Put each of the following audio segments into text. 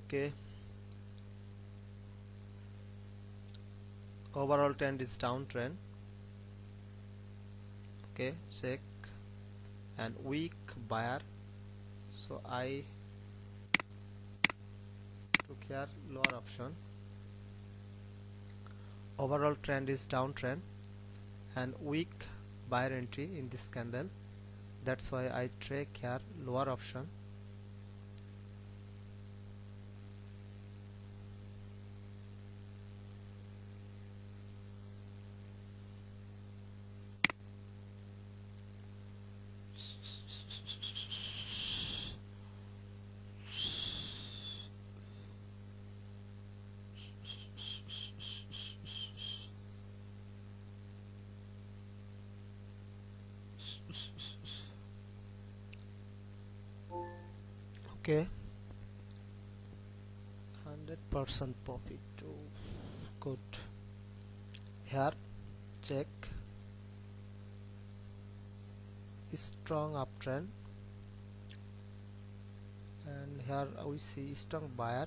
Okay, overall trend is downtrend. Okay, check, and weak buyer, so I took here lower option. Overall trend is downtrend and weak buyer entry in this candle, that's why I take here lower option. Okay, 100% profit too. Good. Here check, strong uptrend, and here we see strong buyer.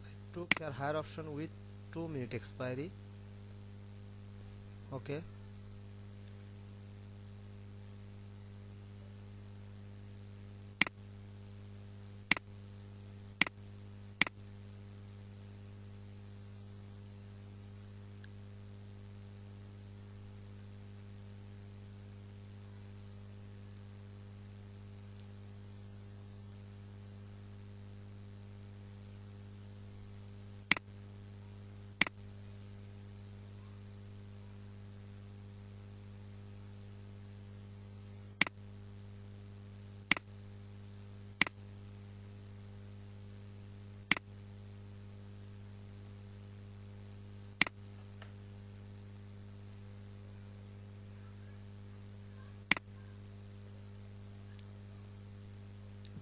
I took here higher option with 2-minute expiry. Okay,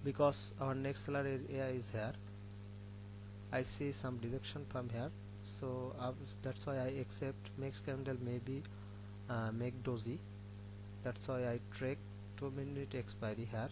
because our next seller area is here, I see some rejection from here, so that's why I accept next candle maybe make doji. That's why I track 2-minute expiry here.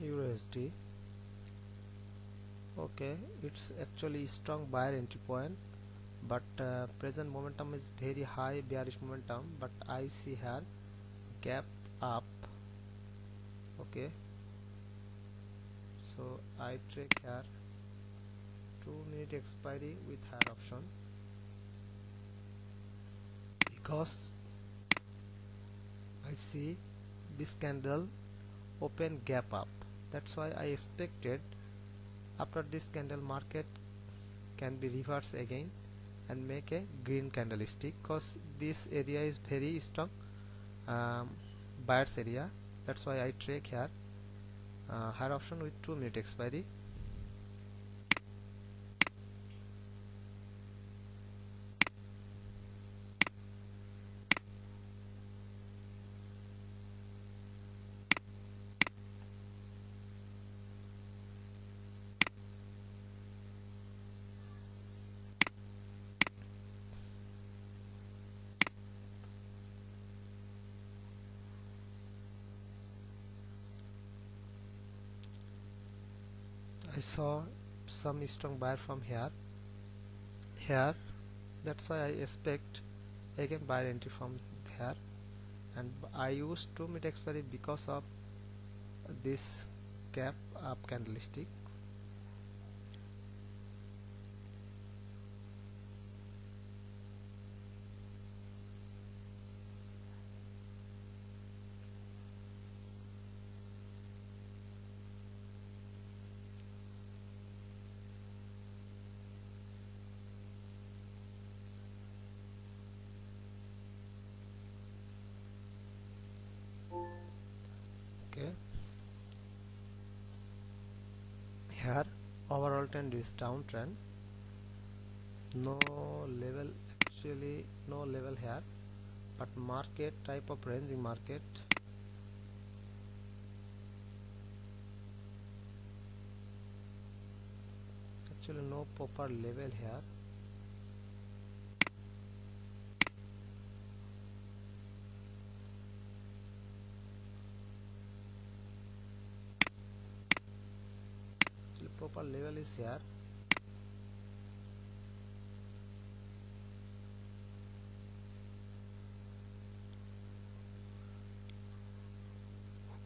USD. Okay, it's actually strong buyer entry point, but present momentum is very high bearish momentum, but I see here gap up. Okay, so I take here 2-minute expiry with higher option, because I see this candle open gap up. That's why I expected after this candle market can be reversed again and make a green candlestick, because this area is very strong buyers area. That's why I take here higher option with 2-minute expiry. I saw some strong buyer from here, that's why I expect again buyer entry from here, and I use 2-minute expiry because of this gap up candlestick. Okay, Here overall trend is downtrend, no level, actually no level here, but market type of ranging market, actually no proper level here. Actually proper level is here.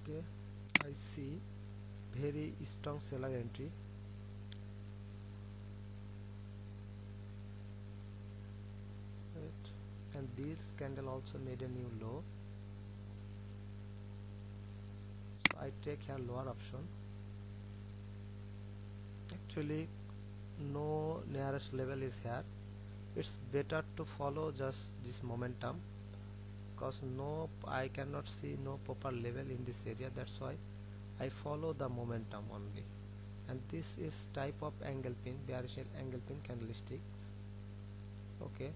Okay, I see very strong seller entry. Right. And this candle also made a new low, so I take here lower option. Actually no nearest level is here. It's better to follow just this momentum, because no, I cannot see no proper level in this area. That's why I follow the momentum only. And this is type of angle pin, bearish angle pin candlesticks. Okay, okay,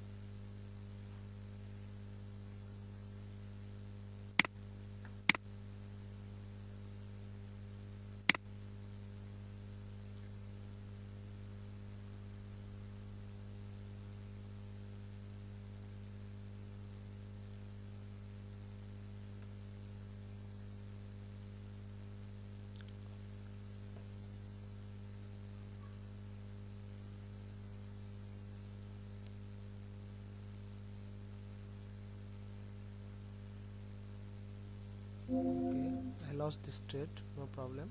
I lost this trade, no problem,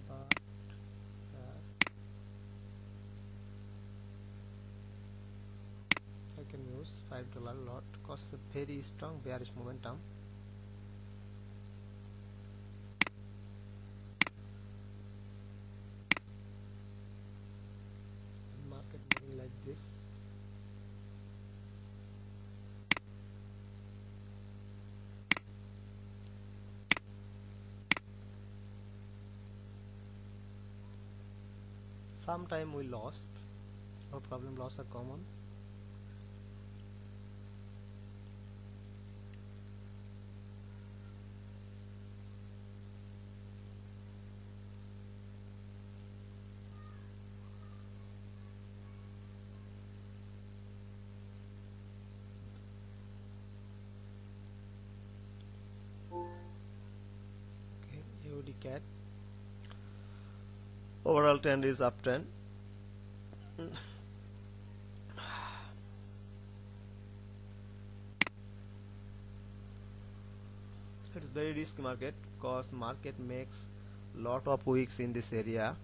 but I can use $5 lot because very strong bearish momentum. Market moving like this. Sometime we lost, no problem, loss are common. Okay, AUD cat, overall trend is uptrend. It's very risky market because market makes lot of wicks in this area,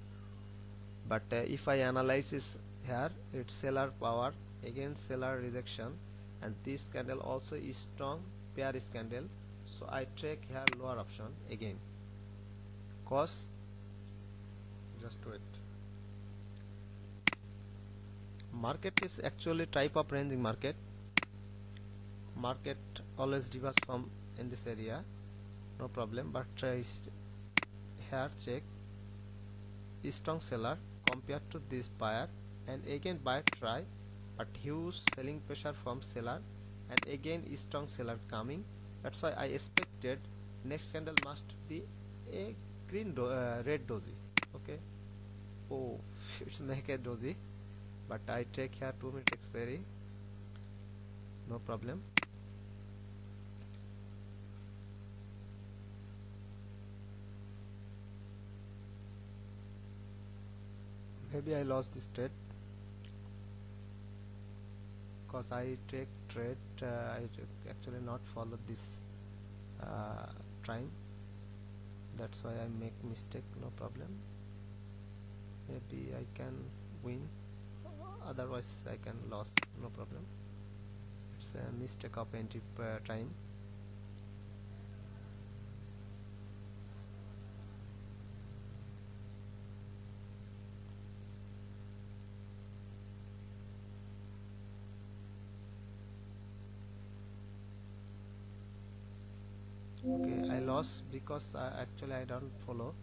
but if I analyze this here, it's seller power against seller rejection, and this candle also is strong bearish candle, so I take here lower option again, cause just wait, market is actually type of ranging market. Market always reverse from in this area, no problem, but here check strong seller compared to this buyer, and again buyer try, but huge selling pressure from seller, and again strong seller coming. That's why I expected next candle must be a red doji. Okay, oh it's naked doji, but I take here 2-minute expiry, no problem. Maybe I lost this trade because I take trade, I actually not follow this time, that's why I make mistake, no problem. Maybe I can win, otherwise I can lose, no problem. It's a mistake of entry time. Okay, I lost because actually I don't follow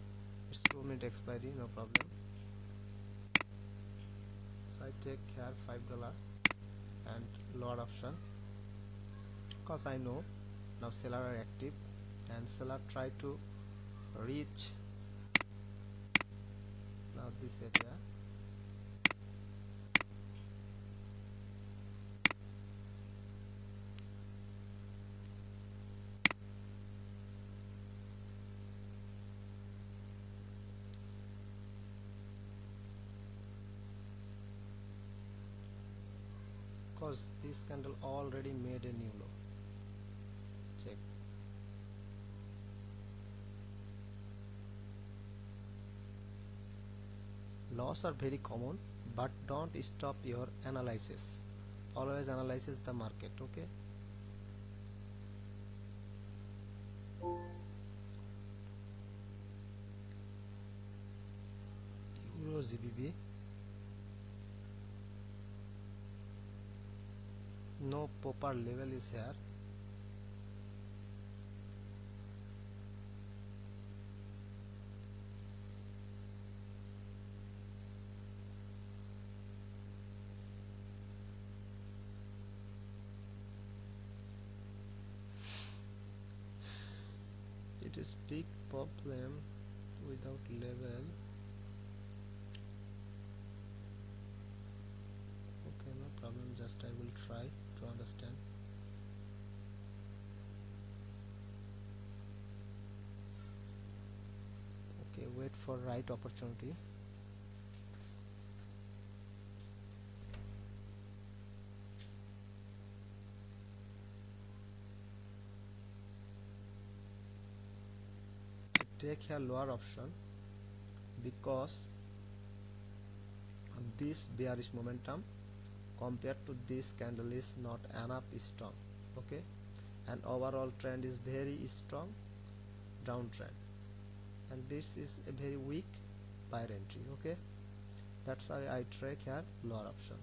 it's 2-minute expiry, no problem. So I take here $5 and lower option, because I know now seller are active and seller try to reach now this area. Because this candle already made a new low. Check. Loss are very common, but don't stop your analysis. Always analyze the market. Okay. Euro GBP. No proper level is here. It is big problem without level. Okay, no problem, just I will try to understand. Okay, wait for right opportunity. I take here lower option because this bearish momentum compared to this candle is not enough strong. Okay, and overall trend is very strong downtrend, and this is a very weak buy entry. Okay, that's why I trade here lower option.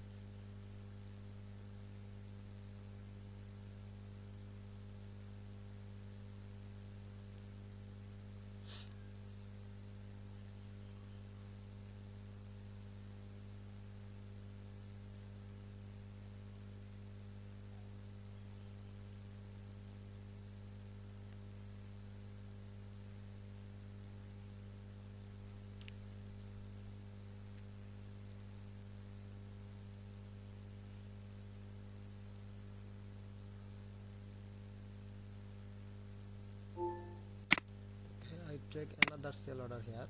I take another sell order here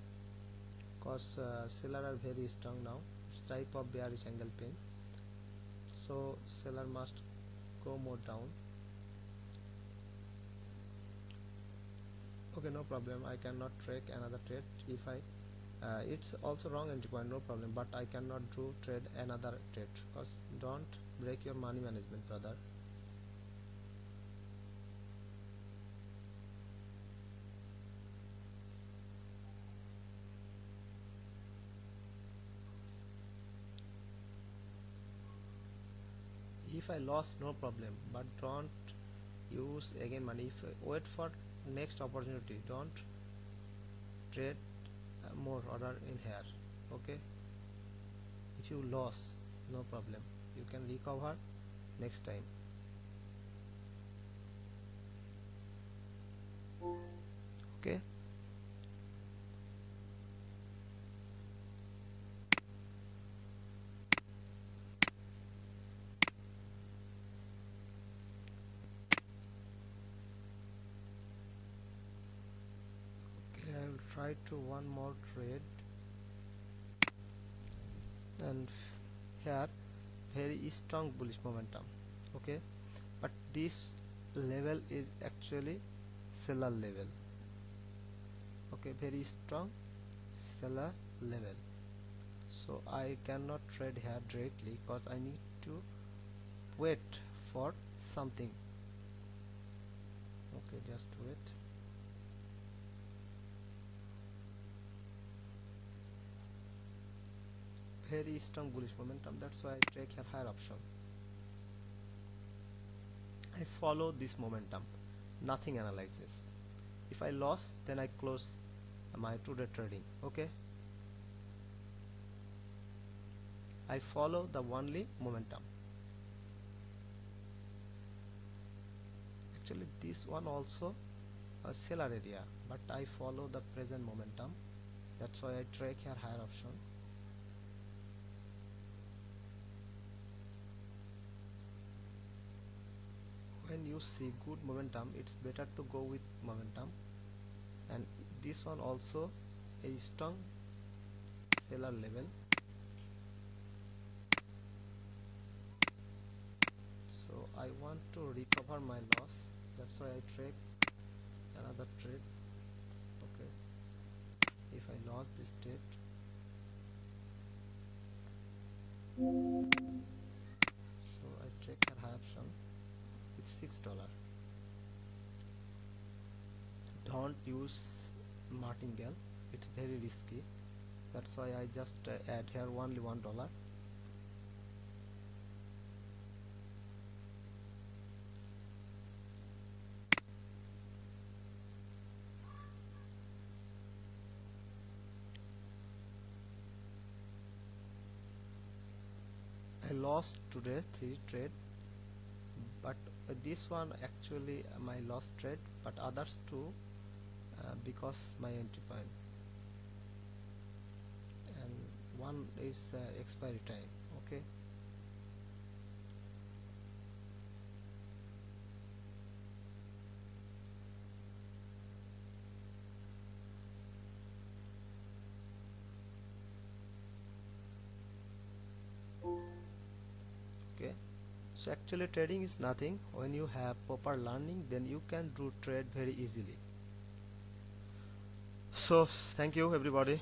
because seller are very strong now. It's type of bearish angle pin, so seller must go more down. Okay, no problem, I cannot track another trade. If I it's also wrong entry point, no problem, but I cannot do trade another trade because don't break your money management, brother. If I lost, no problem, but don't use again money. If wait for next opportunity, don't trade more order in here. Okay, if you lost, no problem, you can recover next time. Okay, I will try to one more trade, and here very strong bullish momentum. Okay, but this level is actually seller level. Okay, very strong seller level, so I cannot trade here directly because I need to wait for something. Okay, just wait. Very strong bullish momentum, that's why I take here higher option. I follow this momentum, nothing analysis. If I lost, then I close my today trading. Okay, I follow the only momentum. Actually this one also a seller area, but I follow the present momentum. That's why I track here higher option. When you see good momentum, it's better to go with momentum. And this one also a strong seller level, so I want to recover my loss. That's why I track another trade. Okay, if I lost this trade, so I track her high option. It's $6. Don't use martingale, it's very risky. That's why I just add here only $1. I lost today 3 trade, but this one actually my lost trade, but others too because my entry point, and one is expiry time. Okay, okay, so actually trading is nothing. When you have proper learning, then you can do trade very easily. So thank you everybody.